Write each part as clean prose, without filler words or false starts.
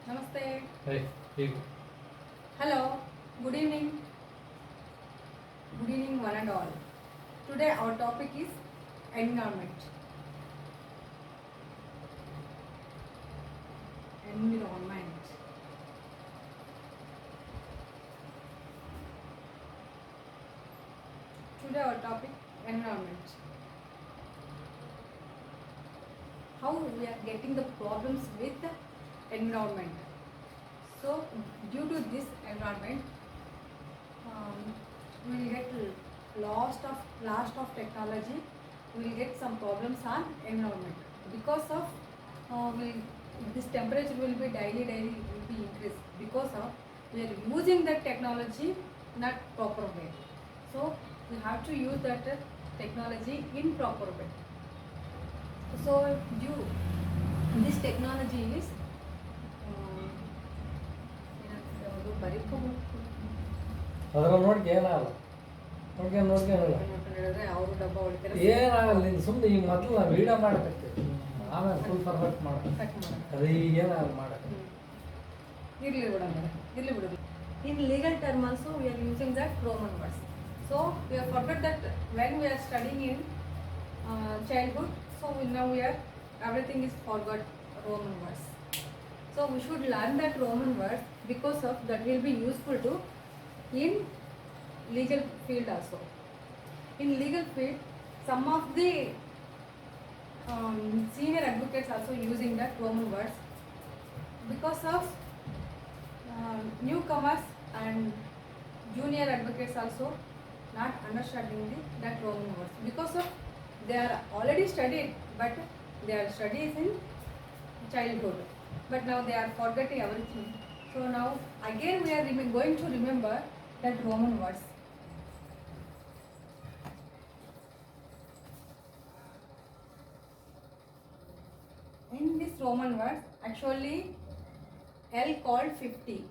Namaste. Hey, hey. Hello. Good evening. Good evening, one and all. Today our topic is environment. Environment. Today our topic environment. How we are getting the problems with environment. So due to this environment, we will get lost of technology. We will get some problems on environment because of this temperature will be daily will be increased because of we are using that technology not proper way. So we have to use that technology in proper way. So due this technology is ಅದ್ರಲ್ಲಿ ನೋಡ್ಕೆ ಏನಾಗಲ್ಲ ನೋಡ್ಕೇನಲ್ಲ ಅವರು ಡಬ್ಬ ಹೊಡಿತಾರೆ ಏನಾಗಲ್ಲ ನೀನು ಸುಮ್ಮನೆ ಈಗ ಮೊದಲು ನಾವು ವೀಡಿಯೋ ಮಾಡಕತ್ತೀವಿ ಆಮೇಲೆ ಫುಲ್ ಪರ್ಫೆಕ್ಟ್ ಮಾಡೋದು ಅದು ಈಗ ಏನಾಗಲ್ಲ ಮಾಡೋದು ಇರಲಿ ಬಿಡೋಣ in legal term also we are using that Roman words. So we have forgot that when we are studying in childhood, so we are everything is forgot Roman words. So we should learn that Roman words because of that will be useful to in legal field also. In legal field, some of the senior advocates also using that Roman words because of newcomers and junior advocates also not understanding that Roman words because of they are already studied but their studies in childhood but now they are forgetting everything. So now again we are going to remember that Roman words. In this Roman words actually L called 50.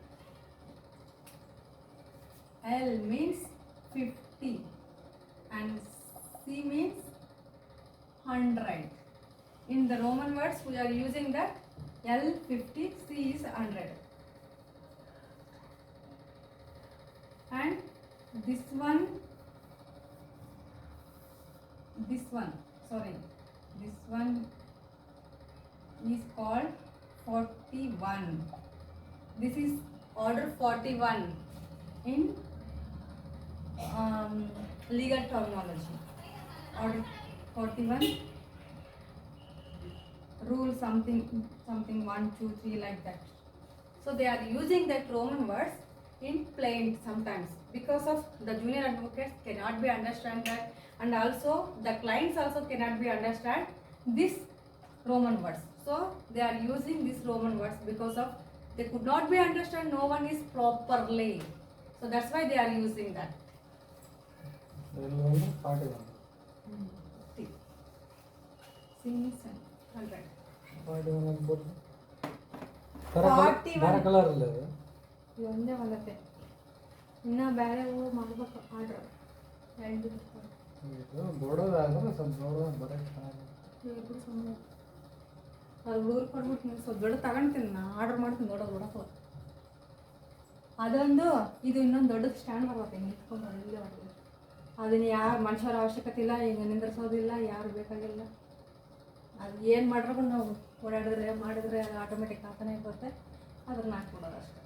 L means 50 and C means 100. In the Roman words we are using that L 50, C is 100. And this one is called 41. This is order 41 in legal terminology. Order 41 rule something 1 2 3 like that. So they are using that Roman words in plain sometimes because of the junior advocates cannot be understand that and also the clients also cannot be understand this Roman words. So they are using this Roman words because of they could not be understand, no one is properly. So that's why they are using that. ಒಂದೇ ಒಂದತ್ತೆ ಇನ್ನ ಬೇರೆ ಮಾಡ್ಬೇಕು order ಅದು ಹುಡುಗರು ಕೊಡ್ಬಿಟ್ಟು ಸ್ವಲ್ಪ ದೊಡ್ಡ ತಗೊಂತೀನಿ ನಾನು order ಮಾಡ್ತೀನಿ ದೊಡ್ಡದು ಅದೊಂದು ಇದು ಇನ್ನೊಂದು ದೊಡ್ಡದು ಸ್ಟ್ಯಾಂಡ್ ಬರುತ್ತೆ ಹಿಂಗೆ ಇಟ್ಕೊಂಡು ಇಲ್ಲೇ ಮಾಡಿದೆ ಅದನ್ನು ಯಾರು ಮನುಷ್ಯರ ಅವಶ್ಯಕತೆ ಇಲ್ಲ ಹಿಂಗೆ ನಿಂದ್ರಿಸೋದಿಲ್ಲ ಯಾರು ಬೇಕಾಗಿಲ್ಲ ಅದು ಏನು ಮಾಡ್ರೂ ನಾವು ಮಾಡಿದ್ರೆ ಅದು ಆಟೋಮೆಟಿಕ್ ಆಗ್ತಾನೆ ಬರುತ್ತೆ ಅದನ್ನ ಹಾಕ್ಬಿಡೋದು ಅಷ್ಟೇ.